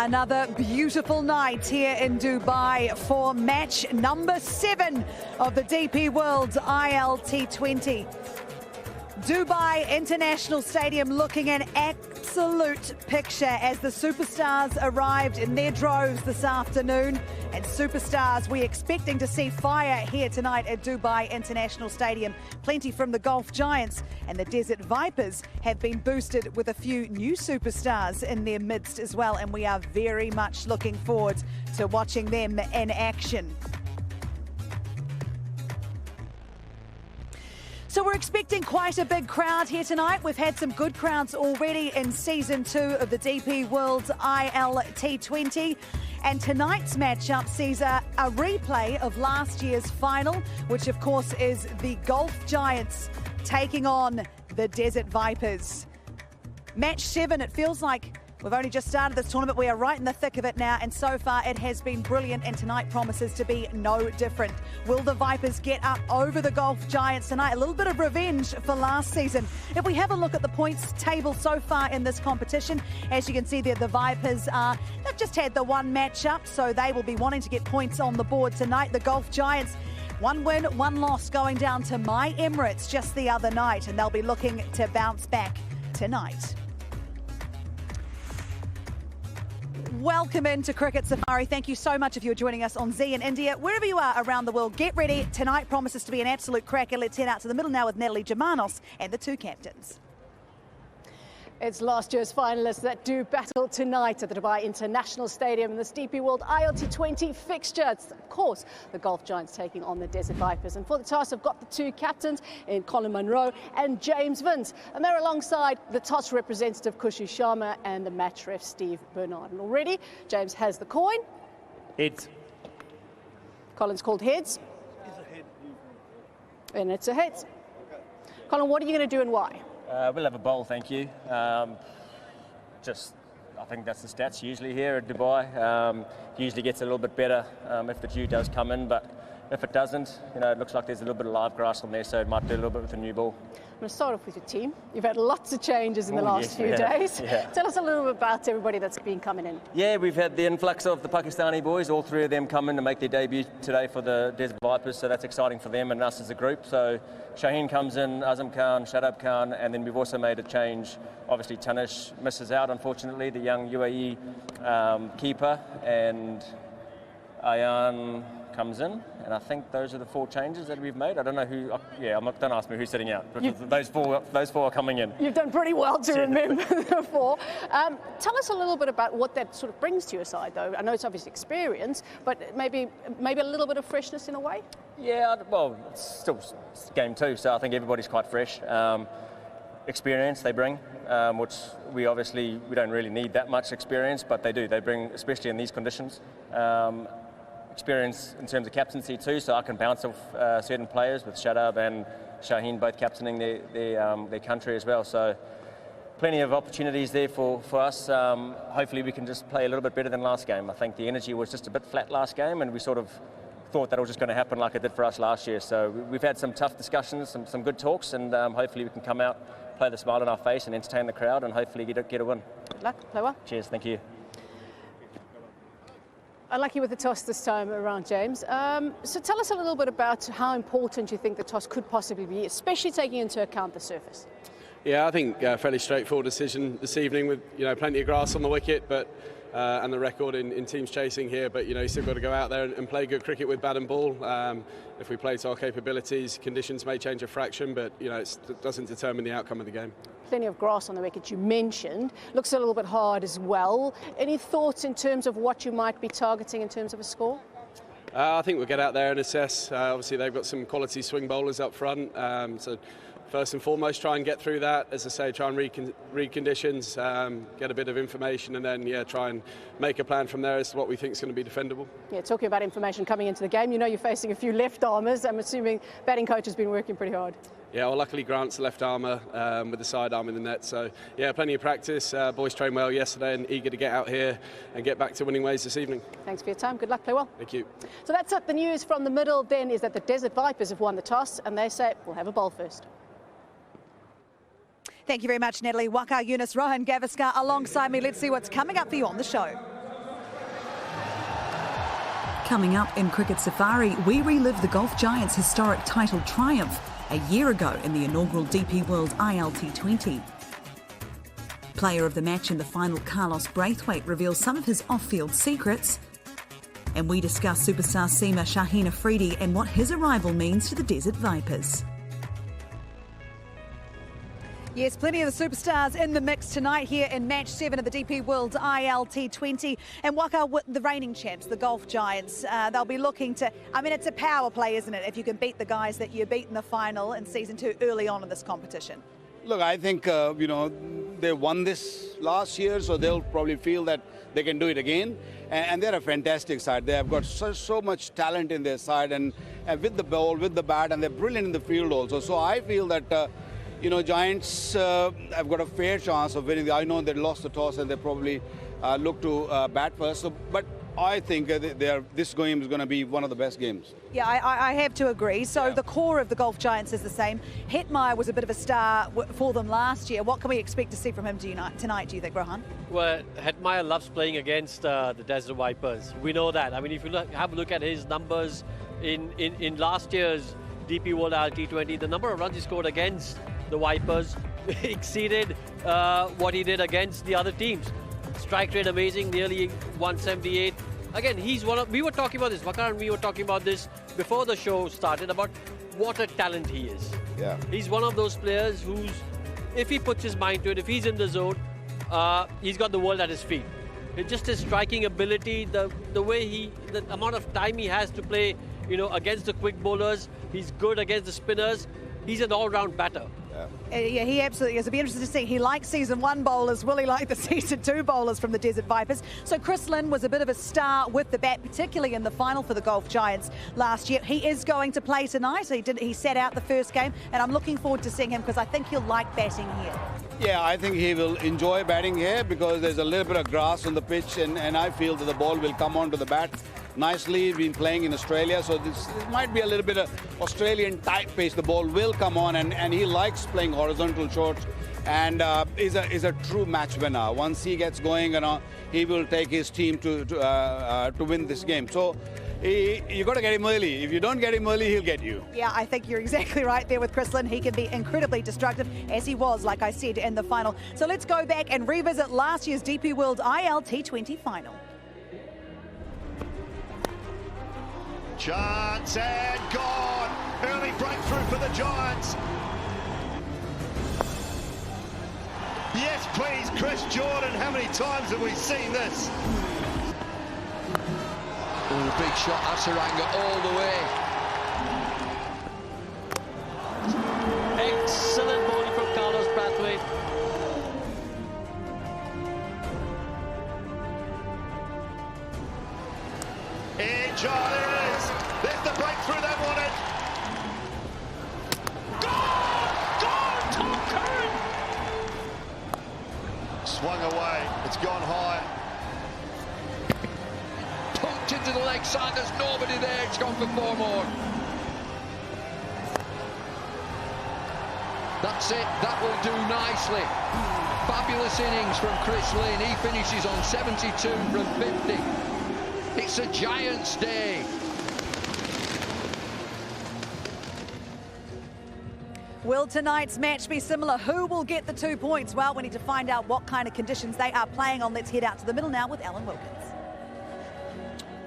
Another beautiful night here in Dubai for match number 7 of the DP World ILT20. Dubai International Stadium looking an absolute picture as the superstars arrived in their droves this afternoon. And superstars, we're expecting to see fire here tonight at Dubai International Stadium. Plenty from the Golf Giants, and the Desert Vipers have been boosted with a few new superstars in their midst as well. And we are very much looking forward to watching them in action. So we're expecting quite a big crowd here tonight. We've had some good crowds already in Season 2 of the DP World ILT20. And tonight's matchup sees a replay of last year's final, which of course is the Golf Giants taking on the Desert Vipers. Match 7, it feels like we've only just started this tournament. We are right in the thick of it now, and so far it has been brilliant, and tonight promises to be no different. Will the Vipers get up over the Golf Giants tonight? A little bit of revenge for last season. If we have a look at the points table so far in this competition, as you can see there, the Vipers they've just had the one matchup, so they will be wanting to get points on the board tonight. The Golf Giants, 1 win, 1 loss going down to My Emirates just the other night, and they'll be looking to bounce back tonight. Welcome into Cricket Safari. Thank you so much if you're joining us on ZEE in India. Wherever you are around the world, get ready. Tonight promises to be an absolute cracker. Let's head out to the middle now with Natalie Germanos and the 2 captains. It's last year's finalists that do battle tonight at the Dubai International Stadium in this DP World ILT20 fixture. It's, of course, the Golf Giants taking on the Desert Vipers. And for the toss, I've got the 2 captains in Colin Munro and James Vince. And they're alongside the toss representative, Kushi Sharma, and the match ref, Steve Bernard. And already, James has the coin. Heads. Colin's called heads. It's a head. And it's a heads. Colin, what are you going to do and why? We'll have a bowl, thank you. I think that's the stats usually here at Dubai. Usually gets a little bit better if the dew does come in, but if it doesn't, it looks like there's a little bit of live grass on there, so it might do a little bit with the new ball. I'm going to start off with your team. You've had lots of changes in the last few days. Yeah. Tell us a little bit about everybody that's been coming in. Yeah, we've had the influx of the Pakistani boys, all 3 of them come in to make their debut today for the Desert Vipers, so that's exciting for them and us as a group. So Shaheen comes in, Azam Khan, Shadab Khan, and then we've also made a change. Obviously Tanish misses out, unfortunately, the young UAE keeper, and Ayan comes in, and I think those are the 4 changes that we've made. I don't know who. Don't ask me who's sitting out. Those four are coming in. You've done pretty well to remember the 4. Tell us a little bit about what that sort of brings to your side, though. I know it's obviously experience, but maybe a little bit of freshness in a way. Yeah, well, it's still game 2, so I think everybody's quite fresh. Experience they bring, which we don't really need that much experience, but they do. They bring, especially in these conditions. Experience in terms of captaincy too, so I can bounce off certain players with Shadab and Shaheen both captaining their country as well. So plenty of opportunities there for us. Hopefully we can just play a little bit better than last game. I think the energy was just a bit flat last game, and we sort of thought that was just going to happen like it did for us last year. So we've had some tough discussions, some good talks, and hopefully we can come out, play the smile on our face and entertain the crowd, and hopefully get a win. Good luck, play well. Cheers, thank you. Unlucky with the toss this time around, James. So tell us a little bit about how important you think the toss could possibly be, especially taking into account the surface. Yeah, I think a fairly straightforward decision this evening with plenty of grass on the wicket, but and the record in teams chasing here. But you still got to go out there and play good cricket with bat and ball. If we play to our capabilities, conditions may change a fraction, but it doesn't determine the outcome of the game. Plenty of grass on the wicket you mentioned. Looks a little bit hard as well. Any thoughts in terms of what you might be targeting in terms of a score? I think we'll get out there and assess. Obviously, they've got some quality swing bowlers up front. So first and foremost, try and get through that. As I say, try and read conditions, get a bit of information, and then try and make a plan from there as to what we think is going to be defendable. Yeah, talking about information coming into the game, you're facing a few left-armers. I'm assuming batting coach has been working pretty hard. Yeah, well, luckily Grant's a left armour with the side arm in the net. So, yeah, plenty of practice. Boys trained well yesterday and eager to get out here and get back to winning ways this evening. Thanks for your time. Good luck. Play well. Thank you. So that's it. The news from the middle then is that the Desert Vipers have won the toss and they say we'll have a bowl first. Thank you very much, Natalie. Waka, Yunus, Rohan Gavaskar alongside me. Let's see what's coming up for you on the show. Coming up in Cricket Safari, we relive the Golf Giants' historic title triumph a year ago in the inaugural DP World ILT20. Player of the match in the final, Carlos Braithwaite, reveals some of his off-field secrets. And we discuss superstar seamer Shaheen Afridi and what his arrival means to the Desert Vipers. Yes, plenty of the superstars in the mix tonight here in Match 7 of the DP World ILT20. And Waka, the reigning champs, the Golf Giants, they'll be looking to... I mean, it's a power play, isn't it, if you can beat the guys that you beat in the final in Season 2 early on in this competition? Look, I think, they won this last year, so they'll probably feel that they can do it again. And they're a fantastic side. They have got so much talent in their side, and with the ball, with the bat, and they're brilliant in the field also. So I feel that... Giants have got a fair chance of winning. I know they lost the toss and they probably look to bat first. But I think this game is going to be one of the best games. Yeah, I have to agree. So the core of the Golf Giants is the same. Hetmeyer was a bit of a star for them last year. What can we expect to see from him tonight, do you think, Rohan? Well, Hetmeyer loves playing against the Desert Vipers. We know that. I mean, if you have a look at his numbers in last year's DP World ILT20, the number of runs he scored against the Vipers exceeded what he did against the other teams. Strike rate amazing, nearly 178. Again, he's one of... We were talking about this, Vakar and we were talking about this before the show started, about what a talent he is. Yeah. He's one of those players who's, if he puts his mind to it, if he's in the zone, he's got the world at his feet. It's just his striking ability, the way the amount of time he has to play, against the quick bowlers. He's good against the spinners. He's an all-round batter. Yeah, he absolutely is. It'll be interesting to see. He likes Season 1 bowlers. Will he like the Season 2 bowlers from the Desert Vipers? So Chris Lynn was a bit of a star with the bat, particularly in the final for the Golf Giants last year. He is going to play tonight. He sat out the first game, and I'm looking forward to seeing him because I think he'll like batting here. Yeah, I think he will enjoy batting here because there's a little bit of grass on the pitch, and I feel that the ball will come onto the bat nicely. Been playing in Australia, so this might be a little bit of Australian type pace. The ball will come on, and he likes playing horizontal shots, and is a true match winner. Once he gets going, he will take his team to win this game. So you got to get him early. If you don't get him early, he'll get you. Yeah, I think you're exactly right there with Chris Lynn. He can be incredibly destructive, as he was, like I said, in the final. So let's go back and revisit last year's DP World ILT20 final. Chance and gone. Early breakthrough for the Giants. Yes, please, Chris Jordan. How many times have we seen this? Oh, big shot, Asaranga all the way. Excellent bowling from Carlos Braithwaite. There it is. There's the breakthrough they wanted. Gone! Tom Curran! Swung away. It's gone high. Pumped into the leg side. There's nobody there. It's gone for 4 more. That's it. That will do nicely. Fabulous innings from Chris Lynn. He finishes on 72 from 50. It's a Giants' day. Will tonight's match be similar? Who will get the 2 points? Well, we need to find out what kind of conditions they are playing on. Let's head out to the middle now with Alan Wilkins.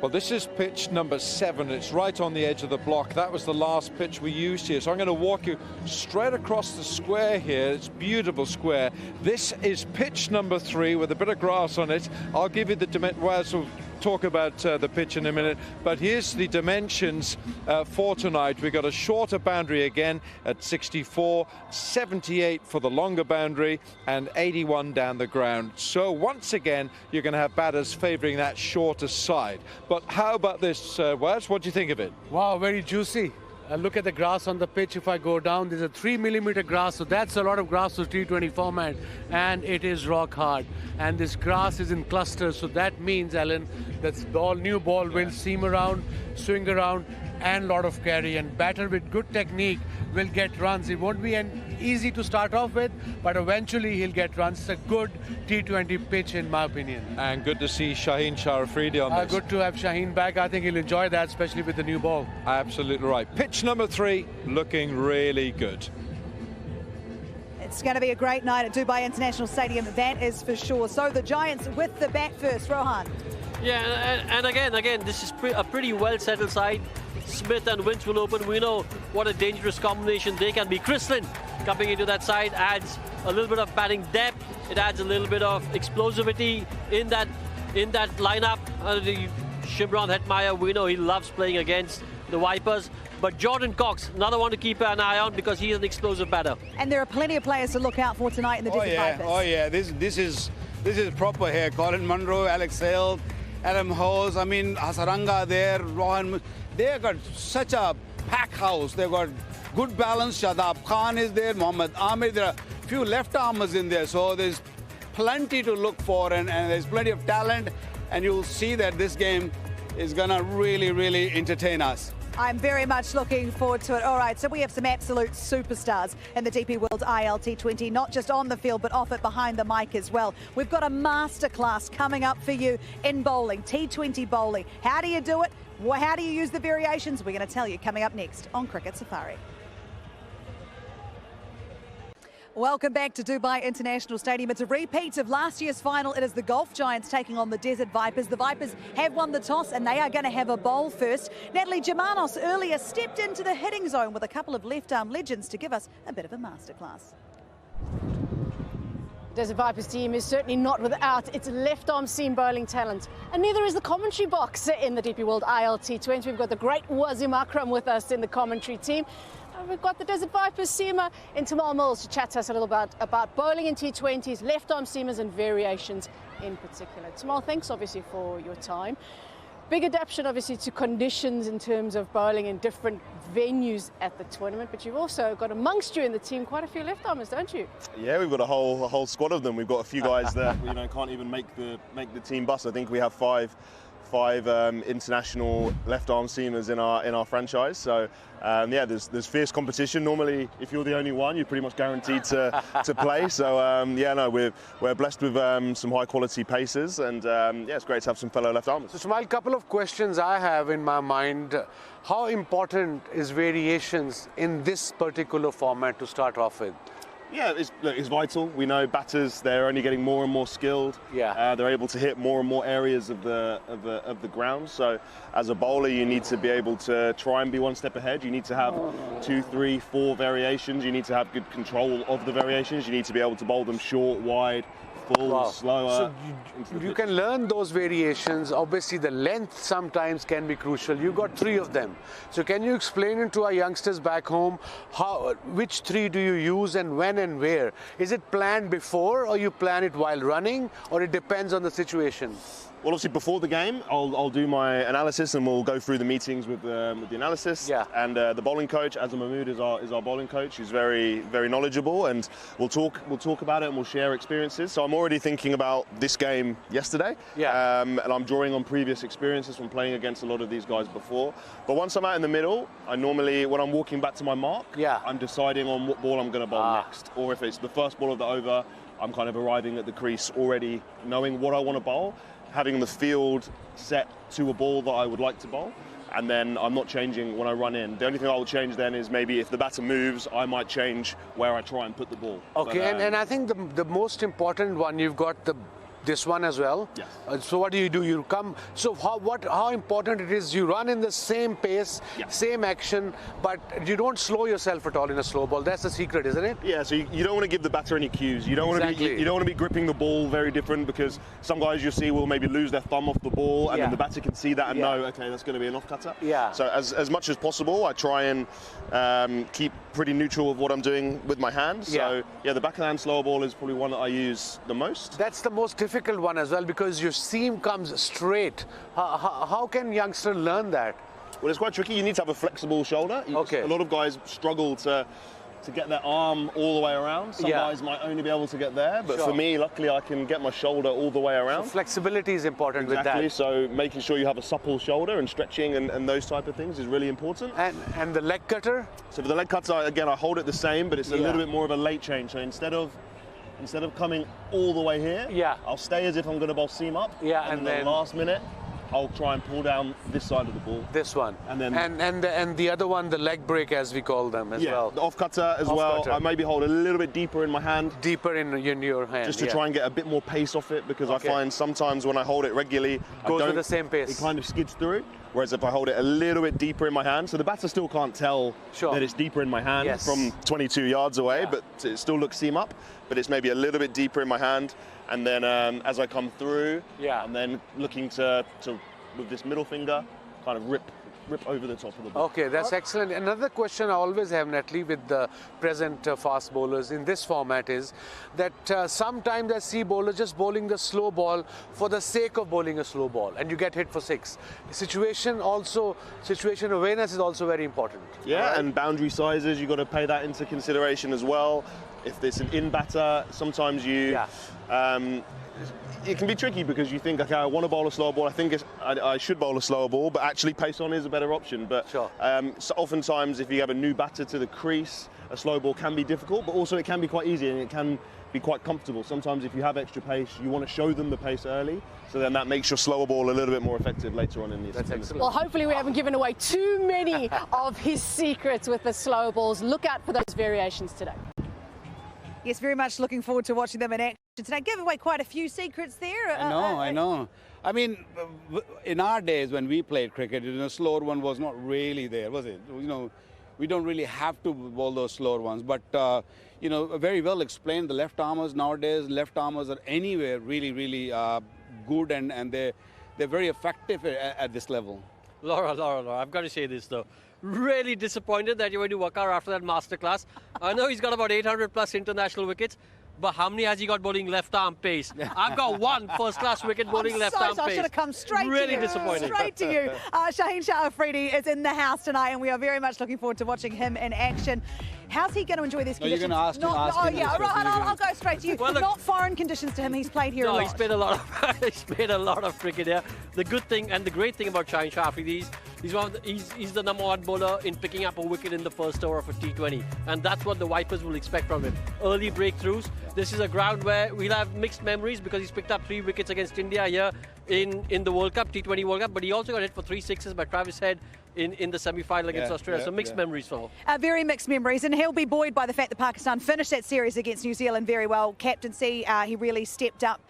Well, this is pitch number 7. It's right on the edge of the block. That was the last pitch we used here. So I'm going to walk you straight across the square here. It's a beautiful square. This is pitch number 3 with a bit of grass on it. I'll give you the dimensions. Well, so talk about the pitch in a minute, but here's the dimensions for tonight. We've got a shorter boundary again at 64, 78 for the longer boundary, and 81 down the ground. So once again, you're going to have batters favouring that shorter side. But how about this, Wes? What do you think of it? Wow, very juicy. Look at the grass on the pitch. If I go down, there's a 3mm grass, so that's a lot of grass for T20 format, and it is rock hard. And this grass is in clusters, so that means, Alan, that new ball will seam around, swing around, and lot of carry, and batter with good technique will get runs. It won't be easy to start off with, but eventually he'll get runs. It's a good T20 pitch in my opinion. And good to see Shaheen Shah Afridi on this. Good to have Shaheen back. I think he'll enjoy that, especially with the new ball. Absolutely right. Pitch number 3 looking really good. It's going to be a great night at Dubai International Stadium, that is for sure. So the Giants with the bat first, Rohan. Yeah, and again, this is a pretty well-settled side. Smith and Winch will open. We know what a dangerous combination they can be. Chris Lynn coming into that side adds a little bit of batting depth. It adds a little bit of explosivity in that lineup. Shimron Hetmeyer, we know he loves playing against the Vipers. But Jordan Cox, another one to keep an eye on because he's an explosive batter. And there are plenty of players to look out for tonight in the Desert Vipers. Oh yeah, this is proper here. Colin Munro, Alex Hale, Adam Hose, I mean Hasaranga there, Rohan. They've got such a pack house. They've got good balance. Shadab Khan is there, Mohammad Amir. There are a few left armers in there, so there's plenty to look for, and there's plenty of talent. And you'll see that this game is gonna really entertain us. I'm very much looking forward to it. All right, so we have some absolute superstars in the DP World ILT20, not just on the field, but off it behind the mic as well. We've got a masterclass coming up for you in bowling, T20 bowling. How do you do it? How do you use the variations? We're going to tell you coming up next on Cricket Safari. Welcome back to Dubai International Stadium. It's a repeat of last year's final. It is the Golf Giants taking on the Desert Vipers. The Vipers have won the toss and they are going to have a bowl first. Natalie Germanos earlier stepped into the hitting zone with a couple of left-arm legends to give us a bit of a masterclass. Desert Vipers team is certainly not without its left-arm seam bowling talent, and neither is the commentary box in the DP World ILT20. We've got the great Wazim Akram with us in the commentary team. We've got the Desert Vipers seamer in Tamal Mills to chat to us a little about bowling in T20s, left-arm seamers and variations in particular. Tamal, thanks obviously for your time. Big adaptation obviously to conditions in terms of bowling in different venues at the tournament, but you've also got amongst you in the team quite a few left-armers, don't you? Yeah, we've got a whole squad of them. We've got a few guys that can't even make the team bus. I think we have five international left-arm seamers in our franchise. So yeah, there's fierce competition. Normally, if you're the only one, you're pretty much guaranteed to play. So yeah, no, we're blessed with some high-quality pacers, and yeah, it's great to have some fellow left-armers. So, Smile, a couple of questions I have in my mind. How important is variations in this particular format to start off with? Yeah, it's vital. We know batters, they're only getting more and more skilled. Yeah. They're able to hit more and more areas of the ground. So as a bowler, you need to be able to try and be one step ahead. You need to have 2, 3, 4 variations. You need to have good control of the variations. You need to be able to bowl them short, wide, full, slower. So you can learn those variations. Obviously, the length sometimes can be crucial. You got 3 of them. So can you explain it to our youngsters back home, which 3 do you use and when and where? Is it planned before, or you plan it while running, or it depends on the situation? Well, obviously before the game, I'll do my analysis and we'll go through the meetings with the analysis. Yeah. And the bowling coach, Azam Mahmood, is our bowling coach. He's very knowledgeable, and we'll talk about it and we'll share experiences. So I'm already thinking about this game yesterday. Yeah. And I'm drawing on previous experiences from playing against a lot of these guys before. But once I'm out in the middle, I normally, when I'm walking back to my mark, I'm deciding on what ball I'm going to bowl next, or if it's the first ball of the over, I'm kind of arriving at the crease already knowing what I want to bowl, having the field set to a ball that I would like to bowl, and then I'm not changing when I run in. The only thing I will change then is maybe if the batter moves, I might change where I try and put the ball. Okay, but, and I think the most important one, you've got this one as well. Yes. So what do? You come. So how important it is? You run in the same pace, same action, but you don't slow yourself at all in a slow ball. That's the secret, isn't it? Yeah. So you don't want to give the batter any cues. You don't want to be gripping the ball very different, because some guys you see will maybe lose their thumb off the ball, and then the batter can see that and know, okay, that's going to be an off cutter. Yeah. So as much as possible, I try and keep pretty neutral of what I'm doing with my hand. So yeah, the backhand slower ball is probably one that I use the most. That's the most difficult one as well, because your seam comes straight. How can youngsters learn that? Well, it's quite tricky. You need to have a flexible shoulder. Okay. A lot of guys struggle to to get their arm all the way around. Some guys might only be able to get there, but for me, luckily, I can get my shoulder all the way around. So flexibility is important with that. So making sure you have a supple shoulder and stretching and those type of things is really important. And the leg cutter? So for the leg cutter, again, I hold it the same, but it's a little bit more of a late change. So instead of coming all the way here, I'll stay as if I'm going to bowl seam up. And then the last minute, I'll try and pull down this side of the ball. This one. And then and the other one, the leg break, as we call them as well. The off cutter as well. I maybe hold a little bit deeper in my hand. Deeper in your hand. Just to try and get a bit more pace off it, because I find sometimes when I hold it regularly, goes with the same pace. It kind of skids through. Whereas if I hold it a little bit deeper in my hand, so the batter still can't tell that it's deeper in my hand from 22 yards away, but it still looks seam up, but it's maybe a little bit deeper in my hand. And then as I come through, and then looking to with this middle finger, kind of rip over the top of the ball. Okay, that's excellent. Another question I always have, Natalie, with the present fast bowlers in this format is that sometimes I see bowlers just bowling the slow ball for the sake of bowling a slow ball, and you get hit for 6. Situation awareness is also very important. Yeah, and boundary sizes, you've got to pay that into consideration as well. If there's an in batter, sometimes you... it can be tricky because you think, okay, I want to bowl a slower ball. I think I should bowl a slower ball, but actually pace on is a better option. But so oftentimes, if you have a new batter to the crease, a slow ball can be difficult, but also it can be quite easy and it can be quite comfortable. Sometimes if you have extra pace, you want to show them the pace early, so then that makes your slower ball a little bit more effective later on in the excellent. Well, hopefully we haven't given away too many of his secrets with the slower balls. Look out for those variations today. Yes, very much looking forward to watching them in action today. Gave away quite a few secrets there. I know. I mean, in our days when we played cricket, slower one was not really there, was it? We don't really have to bowl those slower ones. But, very well explained. The left armers nowadays, left armers are anywhere really good, and they're very effective at this level. Laura, I've got to say this though. Really disappointed that you went to Wakar after that masterclass. I know he's got about 800 plus international wickets, but how many has he got bowling left arm pace? I've got one first class wicket bowling left arm pace. I should have come straight really to you. Disappointing. Straight to you. Shaheen Shah Afridi is in the house tonight, and we are very much looking forward to watching him in action. How's he going to enjoy these conditions? You're going to ask him. I'll go straight to you. Well, not foreign conditions to him. He's played here a lot. He's played a lot of cricket here. The good thing and the great thing about Shaheen Shah Afridi is he's the #1 bowler in picking up a wicket in the first over of a T20, and that's what the Vipers will expect from him. Early breakthroughs. This is a ground where we'll have mixed memories because he's picked up 3 wickets against India here in the World Cup, T20 World Cup, but he also got hit for 3 sixes by Travis Head in the semi-final against Australia. So mixed memories for him. Very mixed memories, and he'll be buoyed by the fact that Pakistan finished that series against New Zealand very well. Captaincy, he really stepped up,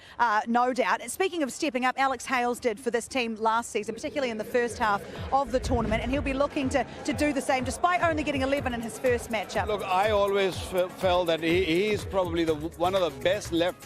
no doubt. And speaking of stepping up, Alex Hales did for this team last season, particularly in the first half of the tournament, and he'll be looking to do the same, despite only getting 11 in his first matchup. Look, I always felt that he's probably one of the best left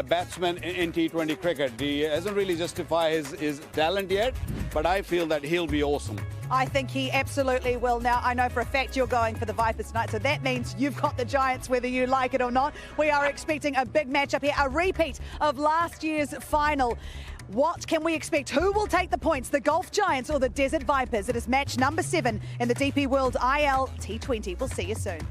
batsman in T20 cricket. He hasn't really justified his talent yet, but I feel that he'll be awesome. I think he absolutely will. Now, I know for a fact you're going for the Vipers tonight, so that means you've got the Giants whether you like it or not. We are expecting a big matchup here, a repeat of last year's final. What can we expect? Who will take the points, the Gulf Giants or the Desert Vipers? It is match number 7 in the DP World ILT20. We'll see you soon.